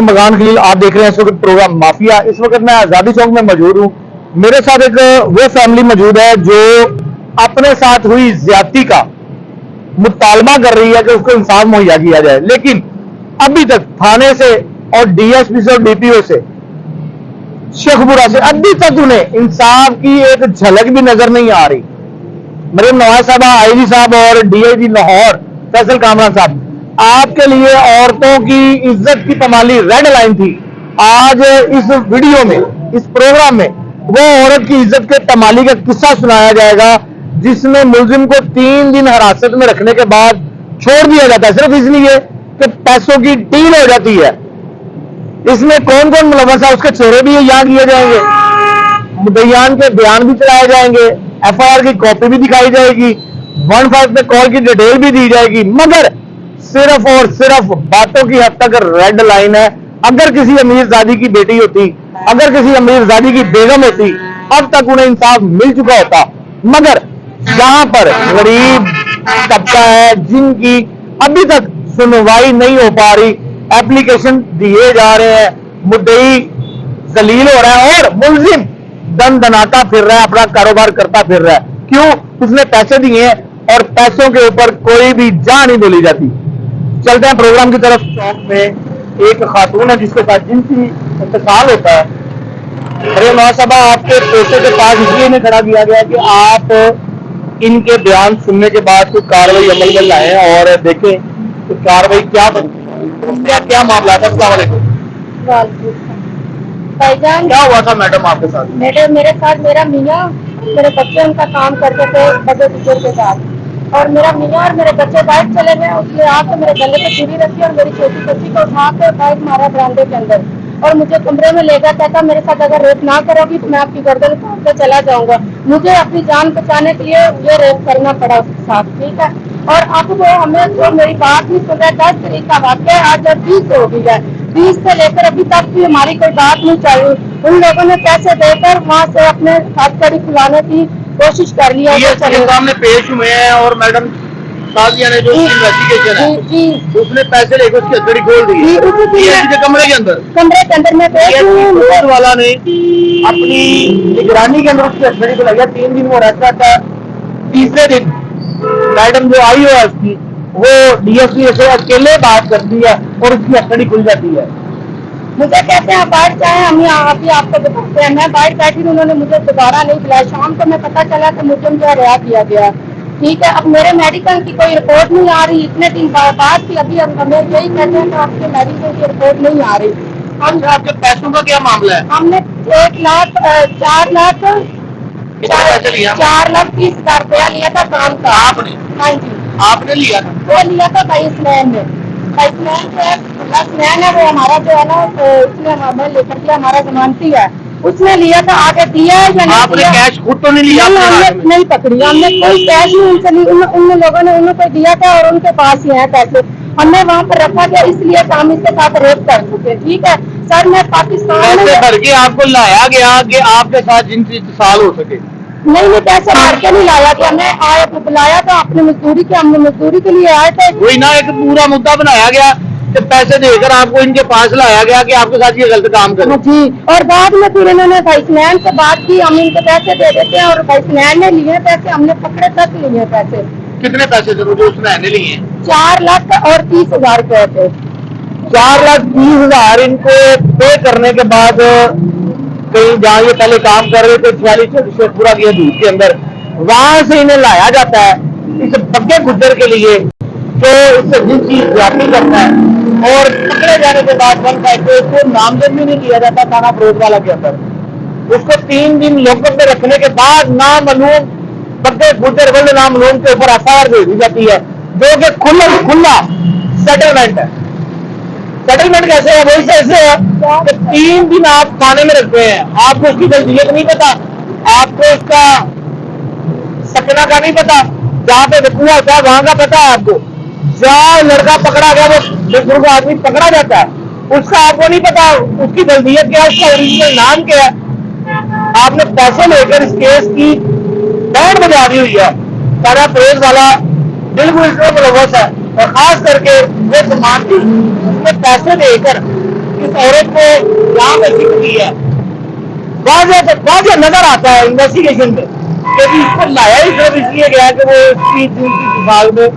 मकान खलील, आप देख रहे हैं इस वक्त प्रोग्राम माफिया। इस वक्त मैं आजादी चौक में मौजूद हूँ। मेरे साथ एक वो फैमिली मौजूद है जो अपने साथ हुई ज्यादती का मुतालबा कर रही है कि उसको इंसाफ मुहैया किया जाए, लेकिन अभी तक थाने से और डीएसपी से और डीपीओ से, शेखपुरा से अभी तक उन्हें इंसाफ की एक झलक भी नजर नहीं आ रही। मरीम नवाज साहब, आईजी साहब और डीआईजी लाहौर फैसल कामरान साहब, आपके लिए औरतों की इज्जत की पमाली रेड लाइन थी। आज इस वीडियो में, इस प्रोग्राम में वो औरत की इज्जत के तमाली का किस्सा सुनाया जाएगा जिसमें मुलजिम को 3 दिन हिरासत में रखने के बाद छोड़ दिया जाता है, सिर्फ इसलिए कि पैसों की डील हो जाती है। इसमें कौन कौन मुलव्वस है उसके चेहरे भी यहाँ किए जाएंगे, मुद्दईयान के बयान भी चलाए जाएंगे, एफआईआर की कॉपी भी दिखाई जाएगी, 15 पे कॉल की डिटेल भी दी जाएगी, मगर सिर्फ और सिर्फ बातों की हद तक रेड लाइन है। अगर किसी अमीरजादी की बेटी होती, अगर किसी अमीरजादी की बेगम होती, अब तक उन्हें इंसाफ मिल चुका होता। मगर यहाँ पर गरीब तबका है जिनकी अभी तक सुनवाई नहीं हो पा रही, एप्लीकेशन दिए जा रहे हैं, मुद्दई जलील हो रहा है और मुलजिम दन दनाता फिर रहा है, अपना कारोबार करता फिर रहा है। क्यों? उसने पैसे दिए हैं और पैसों के ऊपर कोई भी जान नहीं बोली जाती। चलते हैं प्रोग्राम की तरफ। चौक में एक खातून है जिसके साथ जिनसी इंतकाल होता है। अरे महासभा, आपके पोते के पास इसलिए इन्हें खड़ा किया गया कि आप इनके बयान सुनने के बाद कोई कार्रवाई अमल में लाए और देखें तो कार्रवाई क्या बनती है। क्या मामला था? भाईजान, क्या हुआ था मैडम आपके साथ? मेरे साथ मेरा मियाँ, मेरे बच्चे उनका काम करते थे बड़े बुजुर्ग के साथ, और मेरा मियाँ और मेरे बच्चे बाइक चले गए। उसने आके मेरे गले पे चूड़ी रखी और मेरी छोटी बच्ची को उठा के बाइक मारा बरामदे के अंदर और मुझे कमरे में ले गया। कहता मेरे साथ अगर रेप ना करोगी तो मैं आपकी गर्दन काट के चला जाऊंगा। मुझे अपनी जान बचाने के लिए ये रेप करना पड़ा उसके साथ, ठीक है। और अब वो हमें जो मेरी बात नहीं सुन रहा है, 10 तारीख का वाक्य है, आज 20 हो गई है, 20 से लेकर अभी तक भी हमारी कोई बात नहीं चाहिए। उन लोगों ने पैसे देकर वहाँ से अपने हथकड़ी खुलाने की कोशिश कर लिया। ये सामने पेश हुए हैं और मैडम सादिया ने जो इन्वेस्टिगेशन है उसने पैसे लेकर उसकी हथकड़ी खोल दी है कमरे के अंदर में पेश वाला ने अपनी निगरानी के अंदर उसकी हथकड़ी को लगा। 3 दिन वो रहता था। तीसरे दिन मैडम जो आई है उसकी, वो डीएसपी से अकेले बात करती है और उसकी हथकड़ी खुल जाती है। मुझे कहते हैं बाहर जाए, हम यहाँ अभी आपको बताते हैं। मैं बाहर बैठी थी, उन्होंने मुझे दोबारा नहीं बुलाया। शाम को मैं पता चला कि मुझे रिहा किया गया, ठीक है। अब मेरे मेडिकल की कोई रिपोर्ट नहीं आ रही, इतने दिन बाद की अभी हमें यही कहते हैं कि आपके मेडिकल की रिपोर्ट नहीं आ रही। हम आपके पैसों का क्या मामला है? हमने 4 लाख 4,30,000 रुपया लिया था काम का। आपने? हाँ जी, आपने लिया था? वो लिया था बाइसमैन में। बाइसमैन है वो हमारा जो है ना, उसने हमें लेकर दिया, हमारा जमानती है, उसने लिया था। आगे दिया है या नहीं? आपने कैश खुद तो नहीं लिया? हमने नहीं पकड़ी, हमने कोई कैश नहीं उनसे नहीं, उन लोगों ने उनको दिया था और उनके पास ही है पैसे। हमने वहाँ पर रखा गया इसलिए हम इसके साथ रेप कर चुके, ठीक है सर। मैं पाकिस्तान में भर के आपको लाया गया कि आपके साथ जिनसे इत्तेसाल हो सके? नहीं, पैसे भर के नहीं लाया गया। मैं आया तो बुलाया था अपनी मजदूरी के, हमने मजदूरी के लिए आए थे। वही ना, एक पूरा मुद्दा बनाया गया कि पैसे देकर आपको इनके पास लाया गया कि आपके साथ ये गलत काम करें। जी, और बाद में फिर इन्होंने वाइसमैन से बात की, हम इनको पैसे दे देते हैं, और वाइसमैन ने लिए पैसे, हमने पकड़े तक लिए पैसे। कितने पैसे थे जो उसने लिए? 4,30,000 रुपए थे। 4,30,000 इनको पे करने के बाद कहीं जहाँ ये पहले काम कर रहे थे 46 शेखपुरा की दूर के अंदर, वहां से इन्हें लाया जाता है इस बग्गे गुज्जर के लिए जो इससे जिनकी ज्यादती करता है, और पकड़े जाने के बाद 152 उसको नामजद भी नहीं किया जाता थाना फिरोजवाला के अंदर। उसको 3 दिन लॉकअप में रखने के बाद नामालूम बग्गे गुज्जर वर्ल्ड नामालूम के ऊपर एफआईआर दे दी जाती है, जो कि खुला सेटलमेंट है। सेटलमेंट कैसे है? वही ऐसे है कि 3 दिन आप थाने में रखते हैं, आपको उसकी जल्दियत नहीं पता, आपको उसका सकना का नहीं पता, जहाँ पे वकूआ होता है वहां का पता है आपको। जहाँ लड़का पकड़ा गया, वो बुजुर्ग आदमी पकड़ा जाता है, उसका आपको नहीं पता उसकी जल्दियत क्या है, उसका ओरिजिनल नाम क्या है। आपने पैसे लेकर इस केस की बैंड बजा दी हुई है। थाना फिरोज वाला बिल्कुल इसमें मुलव्वस है, और खास करके वो जमानती उसमें पैसे देकर इस औरत को यहाँ पे सिक दी है, वाज़ेह नजर आता है इन्वेस्टिगेशन में कि इसको लाया ही सिर्फ इसलिए गया कि वो इसकी विभाग में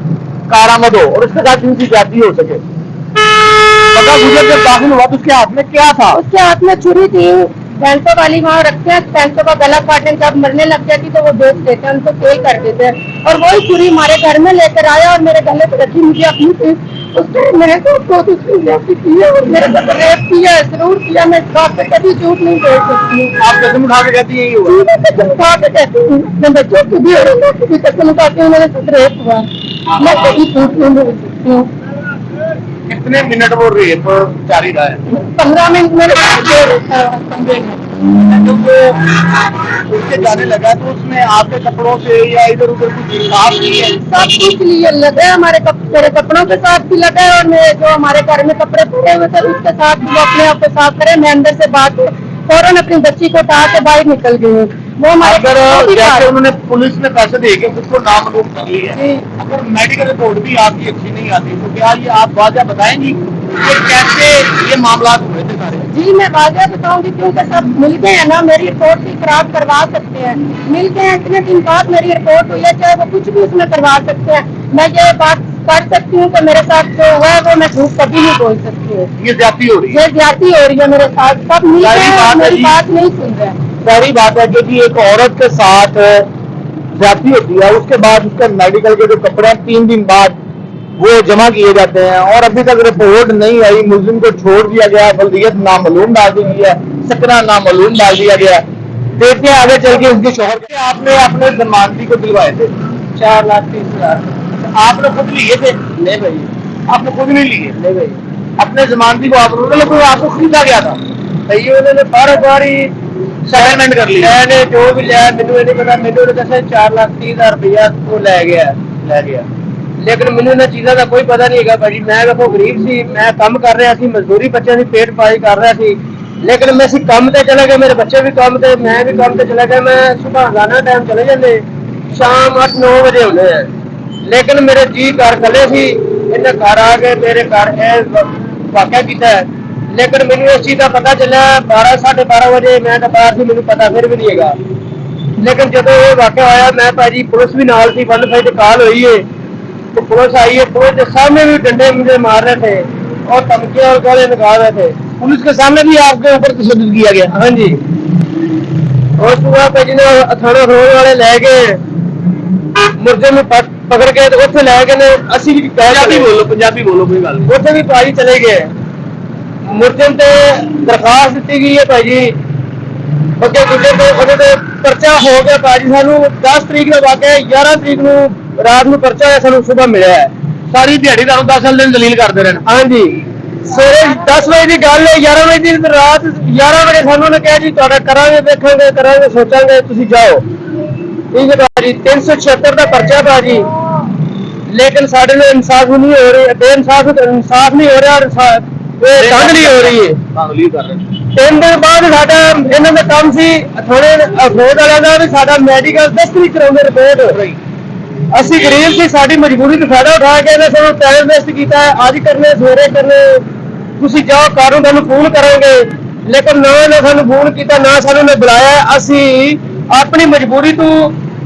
कारामद हो और उसके साथ इनकी जाती हो सके। पता गुजर जब दाखिल हुआ तो उसके हाथ में क्या था? उसके हाथ में छुरी थी, भैंसों वाली वहाँ रखते हैं, भैंसों का गला काटने जब मरने लग जाती तो वो बेच देते हैं, उनको सेल कर देते हैं। और वही छुरी हमारे घर में लेकर आया और मेरे गले पे रखी, मुझे अपनी थी उसने मेरे को किया और मेरे साथ रेप किया, जरूर किया। मैं इस बात पे कभी झूठ नहीं बोल सकती हूँ। आप कसम उठा के कहती यही हुआ? मैं कसम उठा के कहती हूँ, मैं बच्चों की भी और मैं कभी कसम उठाती हूँ मेरे साथ रेप हुआ, मैं कभी झूठ नहीं बोल सकती हूँ। कितने मिनट वो रेप जारी रहा है? 15 मिनट मैंने जब वो उसके जाने लगा तो उसने आपके कपड़ों से या इधर उधर कुछ साफ किए? सब कुछ लिए लगा है, मेरे कपड़ों के साथ भी लगा है और मेरे जो हमारे घर में कपड़े पड़े हुए थे उसके साथ भी वो अपने आप को साफ करे। मैं अंदर से बात फौरन अपनी बच्ची को उठा के बाहर निकल गई हूँ। वो हमारे जैसे उन्होंने पुलिस ने पैसे दे के उसको नामजद कर लिया है, अगर मेडिकल रिपोर्ट भी आपकी अच्छी नहीं आती तो क्या ये आप वाज़ेह बताएंगी कि कैसे ये मामला हुए थे सारे? जी मैं वाज़ेह बताऊंगी क्योंकि सब मिल गए हैं ना, मेरी रिपोर्ट भी खराब करवा सकते हैं, मिल गए हैं इतने दिन बाद मेरी रिपोर्ट हुई है, चाहे वो कुछ भी उसमें करवा सकते हैं। मैं ये बात कर सकती हूँ कि मेरे साथ जो हुआ है वो मैं झूठ कभी नहीं बोल सकती हूँ। ये ज्यादती हो रही है, ये ज्यादती हो रही है मेरे साथ, सब मिल गए हैं, मेरी बात नहीं सुन रहे। सारी बात है क्योंकि एक औरत के साथ ज्यादती होती है, उसके बाद उसका मेडिकल के जो कपड़े हैं 3 दिन बाद वो जमा किए जाते हैं और अभी तक रिपोर्ट नहीं आई। मुलजिम को छोड़ दिया गया, बल्दियत नामालूम डाल दी गई है, सकरा नामालूम डाल दिया गया। देखते हैं आगे चल के उसके शोहर के आपने अपने जमानती को दिलवाए थे 4,30,000 आपने खुद लिए थे? नहीं भाई, आपने खुद नहीं लिए? नहीं भाई, अपने जमानती को आपको खरीदा गया था? भाई उन्होंने बार ही सेटलमेंट कर लिया? मैंने जो भी लिया मैंने नहीं पता, मैंने दसा 4,30,000 रुपया वो ले गया लेकिन मैंने ना चीज़ों का कोई पता नहीं है भाजी। मैं देखो गरीब सी, मैं काम कर रहा सी, मजदूरी बच्चे की पेट पाई कर रहा सी, लेकिन मैं काम ते चला गया, मेरे बच्चे भी काम ते, मैं भी काम ते चला गया। मैं सुबह रोजाना टाइम चले जाते, शाम 8-9 बजे होने हैं, लेकिन मेरे जी घर कले सी, इन्हें घर आ के मेरे घर वाक़या किया है। लेकिन मैंने इस चीज़ का पता चला 12-12:30 बजे, मैं तो बाहर से मैंने पता फिर भी नहीं है। लेकिन जो ये वाक़या होया मैं भाजी पुलिस भी नाल थी, 1 कॉल हुई है तो पुलिस आई है, पुलिस के सामने भी डंडे मुझे मार रहे थे और धमकियां और गाली निकाल रहे थे। पुलिस के सामने भी आपके ऊपर तशद्दुद किया गया? हाँ जी, और सुबह पे जिन्हें थाना रोड वाले ले गए, मुर्जे में पकड़ के उत्थे ले गए, असि भी पंजाबी बोलो कोई गल नहीं। उत्थे भी भाजी चले गए। मुर्जम से दरखास्त दी गई है भाजी, अगे गुजर परचा हो गया भाजी। सानू 10 तरीक का वाक़या, 11 तरीक रात में परचा है, सानू सुबह मिला है। सारी दिहाड़ी तुहानू 10 दिन दलील करते रहे? हाँ जी, सवेरे 10 बजे की गल है, 11 बजे की रात 11 बजे सानू ने कहा जी तुहाडा करांगे, देखांगे, करांगे, सोचांगे, तुसीं जाओ। ठीक है भाजी, 376 का परचा भाजी, लेकिन साढ़े में इंसाफ नहीं हो रही, इंसाफ नहीं हो रहा और तंग नहीं हो रही है। 3 दिन बाद साडा इन्हां दा काम सी थोड़े अफरोड वालियां दा भी साडा मैडिकल 10 तरीक कराउंदे रिपोर्ट। ਅਸੀਂ गरीब सी, साडी मजबूरी तो फायदा उठा के इन्हें सानू टाइम वेस्ट किया है, अज करने सवेरे करने, तुसीं जाओ कारों तुहानू फोन करेंगे, लेकिन ना इन्हें सानू फोन किया, ना सानू ने बुलाया। असी अपनी मजबूरी तो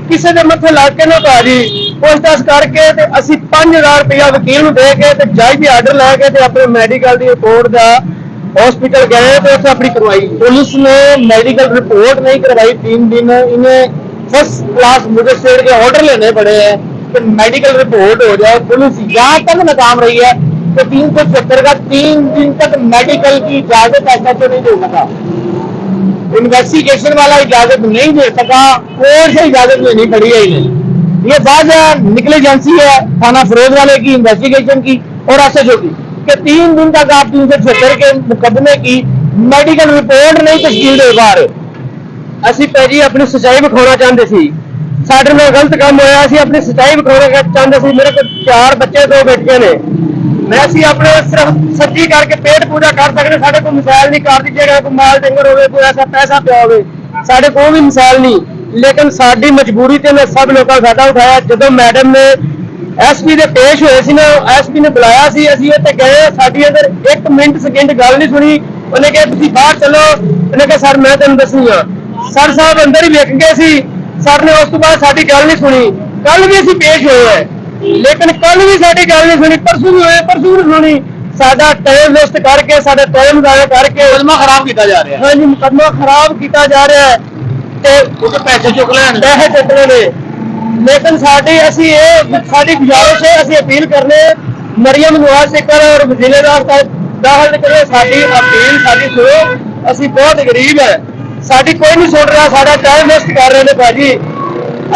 किसी के मत्थे लग के ना भाजी पूछताछ करके ते असी 5,000 रुपया वकील नूं दे के ते जज दी आर्डर लैके ते अपने मेडिकल दी रिपोर्ट दा हॉस्पिटल गए तो उत्थे अपनी करवाई। पुलिस ने मेडिकल रिपोर्ट नहीं करवाई 3 दिन, इन्हें फर्स्ट क्लास मजिस्ट्रेट के ऑर्डर लेने पड़े हैं कि मेडिकल रिपोर्ट हो जाए। पुलिस यहाँ तक नाकाम रही है कि 376 का 3 दिन तक मेडिकल की इजाजत ऐसा तो नहीं दे सका, इन्वेस्टिगेशन वाला इजाजत नहीं दे सका, कोर्ट से इजाजत लेनी पड़ी है इन्हें। ये बात निकलेजेंसी है थाना फरोज वाले की, इन्वेस्टिगेशन की और एसएचओ की कि 3 दिन तक आप 376 के मुकदमे की मेडिकल रिपोर्ट नहीं तश्कील दे पा रहे। ਅਸੀਂ ਭਾਜੀ अपनी सच्चाई विखाना चाहते सी, साडे नाल गलत काम होया, ਅਸੀਂ अपनी सच्चाई विखाना चाहते सी। मेरे को 4 बच्चे 2 बेटियां ने, मैं ਅਸੀਂ अपने सिर्फ सब्जी करके पेट पूजा कर सकते, साडे कोई मिसाल नहीं कर दीजिएगा, कोई माल डंगर होवे, कोई ऐसा पैसा पिया होवे, साडे कोई भी मिसाल नहीं। लेकिन साडी मजबूरी ते मैं सब लोगों का फायदा उठाया। जदों मैडम ने ਐਸਪੀ ਦੇ ਪੇਸ਼ ਹੋਏ ਸੀ ਨਾ, ਐਸਪੀ ਨੇ ਬੁਲਾਇਆ ਸੀ, ਅਸੀਂ ਉੱਥੇ ਗਏ, ਸਾਡੀ ਅਗਰ 1 ਮਿੰਟ ਸਕਿੰਟ ਗੱਲ ਨਹੀਂ ਸੁਣੀ। ਉਹਨੇ ਕਿਹਾ ਤੁਸੀਂ ਬਾਹਰ ਚਲੋ, ਉਹਨੇ ਕਿਹਾ ਸਰ ਮੈਂ ਤੈਨੂੰ ਦੱਸਣੀ ਆ। ਸਰ ਸਾਹਿਬ ਅੰਦਰ ਹੀ ਵੇਖ ਗਏ ਸੀ, ਸਰ ਨੇ ਉਸ ਤੋਂ ਬਾਅਦ ਸਾਡੀ ਗੱਲ ਨਹੀਂ ਸੁਣੀ। ਕੱਲ ਵੀ ਅਸੀਂ ਪੇਸ਼ ਹੋਏ ਹੈ, ਲੇਕਿਨ ਕੱਲ ਵੀ ਸਾਡੀ ਗੱਲ ਨਹੀਂ ਸੁਣੀ, ਪਰਸੋਂ ਵੀ ਹੋਏ, ਪਰਸੋਂ ਨਹੀਂ ਸੁਣੀ। ਸਾਡਾ ਟਾਈਮ ਵੇਸਟ ਕਰਕੇ, ਸਾਡੇ ਟਾਈਮ ਜ਼ਾਇਆ ਕਰਕੇ ਮੁਕੱਦਮਾ ਖਰਾਬ ਕੀਤਾ ਜਾ ਰਿਹਾ ਹੈ। ਹਾਂਜੀ ਮੁਕੱਦਮਾ ਖਰਾਬ ਕੀਤਾ ਜਾ ਰਿਹਾ ਹੈ ਤੇ ਉਹ ਪੈਸੇ ਚੁੱਕ ਲੈਣ। ਪੈਸੇ ਚੱਕਣੇ ਨੇ। ਲੇਕਿਨ ਸਾਡੀ ਗੁਜ਼ਾਰਿਸ਼ ਹੈ, ਅਸੀਂ ਅਪੀਲ ਕਰਨੇ ਮਰੀਮ ਨਵਾਜ਼ ਸਿੱਕਰ ਔਰ ਜ਼ਿਲ੍ਹੇਦਾਰ ਦਾਖਲ ਕਰੇ ਸਾਡੀ ਅਪੀਲ, ਸਾਡੀ ਸੁਣੋ। ਅਸੀਂ ਬਹੁਤ ਗਰੀਬ ਹੈ, ਸਾਡੀ ਕੋਈ ਨਹੀਂ ਸੁਣ ਰਿਹਾ, ਸਾਡਾ ਟਾਈਮ ਵੇਸਟ ਕਰ ਰਹੇ ਨੇ ਭਾਜੀ,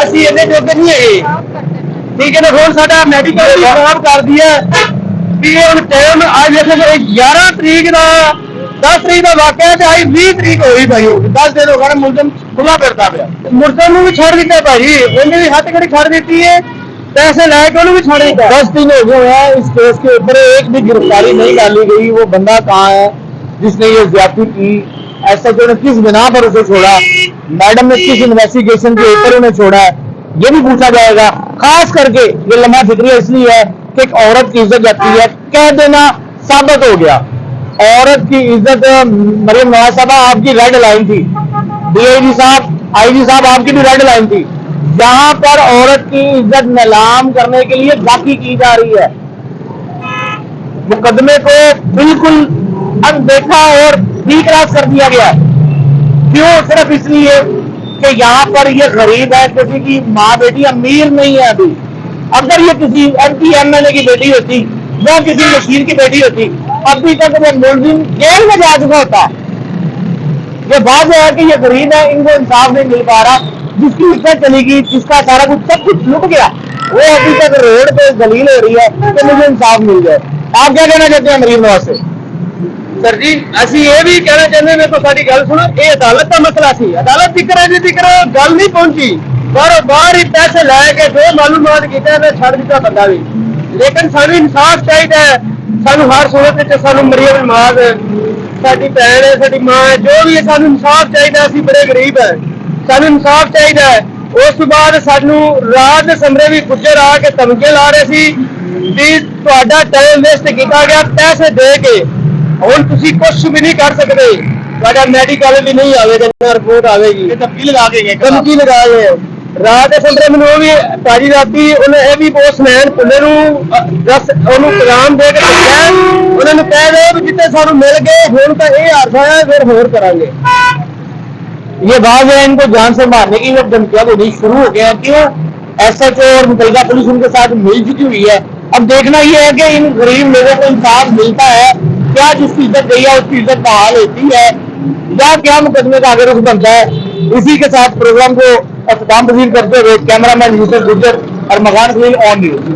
ਅਸੀਂ ਇਹਨੇ ਜੋਗੇ ਨਹੀਂ ਹੈਗੇ। ਠੀਕ ਹੈ ਨਾ, ਹੁਣ ਸਾਡਾ ਮੈਡੀਕਲ ਵੀ ਖਰਾਬ ਕਰ ਦਿਆ ਵੀ ਹੁਣ ਟਾਈਮ ਅੱਜ ਦੇਖੋ 11 ਤਰੀਕ ਦਾ 10 ਤਰੀਕ ਦਾ ਵਾਕਿਆ ਤੇ ਅੱਜ 20 ਤਰੀਕ ਹੋਈ ਭਾਈ, 10 ਦਿਨ ਹੋ ਗਏ ਮੁਲਜ਼ਮ ਖੁੱਲਾ ਫਿਰਦਾ ਪਿਆ। ਮੁਰਤਨ ਨੂੰ ਵੀ ਛੱਡ ਦਿੱਤਾ ਭਾਜੀ, ਉਹਨੇ ਵੀ ਹੱਥ ਕੜੀ ਛੱਡ ਦਿੱਤੀ है, पैसे लाके ਉਹਨੂੰ भी छोड़ ਦਿੱਤਾ। 10 दिन हो गए हैं इस केस के ऊपर, एक भी गिरफ्तारी नहीं डाली गई। वो बंदा कहाँ है जिसने ये ज्यादती की? ऐसा जो किस बिना पर उसे छोड़ा? मैडम ने किस इन्वेस्टिगेशन के ऊपर उन्हें छोड़ा है, ये भी पूछा जाएगा। खास करके ये लम्हा फिक्रिया इसलिए है कि एक औरत की इज्जत जाती है, कह देना साबित हो गया। औरत की इज्जत, मरियम नवाज साहबा आपकी रेड लाइन थी, डीआईजी साहब, आईजी साहब आपकी भी रेड लाइन थी। जहां पर औरत की इज्जत नीलाम करने के लिए बाकी की जा रही है, मुकदमे को बिल्कुल अनदेखा और क्रॉस कर दिया गया है। क्यों? सिर्फ इसलिए कि यहाँ पर ये गरीब है, किसी की माँ बेटी अमीर नहीं है। अभी अगर ये किसी MP MLA की बेटी होती या किसी मशीर की बेटी होती, अभी तक वो मुलजिम जेल में जा चुका होता। ये बात है कि ये गरीब है, इनको इंसाफ नहीं मिल पा रहा। जिसकी इज्जत चली गई, जिसका सारा कुछ सब कुछ लुट गया, वो अभी तक रोड पे दलील हो रही है कि मुझे इंसाफ मिल जाए। आप क्या कहना चाहते हैं मरीम नवाज से? सर जी ਅਸੀਂ ਇਹ ਵੀ ਕਹਿਣਾ ਚਾਹੁੰਦੇ ਨੇ ਕਿ ਸਾਡੀ ਗੱਲ ਸੁਣੋ, ਇਹ ਅਦਾਲਤ ਦਾ ਮਸਲਾ ਸੀ, ਅਦਾਲਤ ਦੀ ਗੱਲ ਨਹੀਂ ਪਹੁੰਚੀ, ਪਰ ਬਾਹਰ ਹੀ ਪੈਸੇ ਲੈ ਕੇ ਜੋ ਮਾਲੂਮਾਤ ਕੀਤਾ ਤੇ ਛੱਡ ਦਿੱਤਾ ਬੰਦਾ ਵੀ। ਲੇਕਿਨ ਸਾਨੂੰ ਇਨਸਾਫ ਚਾਹੀਦਾ ਹੈ, ਸਾਨੂੰ ਹਰ ਸੂਰਤ ਵਿੱਚ ਸਾਨੂੰ ਮਰੀਮ ਨਵਾਜ਼ ਸਾਡੀ ਭੈਣ ਹੈ, ਸਾਡੀ ਮਾਂ ਹੈ, ਜੋ ਵੀ ਹੈ, ਸਾਨੂੰ ਇਨਸਾਫ ਚਾਹੀਦਾ। ਅਸੀਂ ਬੜੇ ਗਰੀਬ ਹੈ, ਸਾਨੂੰ ਇਨਸਾਫ ਚਾਹੀਦਾ ਹੈ। ਉਸ ਤੋਂ ਬਾਅਦ ਸਾਨੂੰ ਰਾਤ ਦੇ ਸਮੇਂ ਵੀ ਗੁੱਜਰ ਆ ਕੇ ਧਮਕੀਆਂ ਲਾ ਰਹੇ ਸੀ ਵੀ ਤੁਹਾਡਾ ਟਾਈਮ ਵੇਸਟ ਕੀਤਾ ਗਿਆ ਪੈਸੇ ਦੇ ਕੇ, ਹੁਣ ਤੁਸੀਂ ਕੁਝ ਵੀ ਨਹੀਂ ਕਰ ਸਕਦੇ, ਤੁਹਾਡਾ ਮੈਡੀਕਲ ਵੀ ਨਹੀਂ ਆਵੇਗਾ, ਰਿਪੋਰਟ ਆਵੇਗੀ। ਧਮਕੀ ਲਗਾ ਕੇ ਗਏ। ਧਮਕੀ ਲਗਾ ਲਏ ਰਾਤ ਦੇ ਸਮੇਂ ਮੈਨੂੰ ਉਹ ਵੀ ਭਾਜੀ ਰਾਤੀ ਉਹਨੇ ਇਹ ਵੀ ਪੋਸਟਮੈਨ ਪੁੱਲੇ ਨੂੰ ਉਹਨੂੰ ਪੈਗਾਮ ਦੇ ਕੇ ਭੇਜਿਆ, ਉਹਨਾਂ ਨੂੰ ਕਹਿ ਦਿਓ ਵੀ ਜਿੱਤੇ ਸਾਨੂੰ ਮਿਲ ਗਏ, ਹੁਣ ਤਾਂ ਇਹ ਹਾਦਸਾ ਹੈ, ਫਿਰ ਹੋਰ ਕਰਾਂਗੇ। ये बात है, इनको जान से मारने की जब धमकियां होनी शुरू हो गया, क्यों? SHO और मुतलका पुलिस उनके साथ मिल चुकी हुई है। अब देखना यह है कि इन गरीब लोगों को इंसाफ मिलता है क्या? जिसकी इज्जत गई है उसकी इज्जत बहाल होती है या क्या मुकदमे का आगे रुख बनता है? इसी के साथ प्रोग्राम को अख्ताम पसीर करते हुए कैमरामैन यूसुफ गुज्जर और मकान खलील ऑन न्यूज।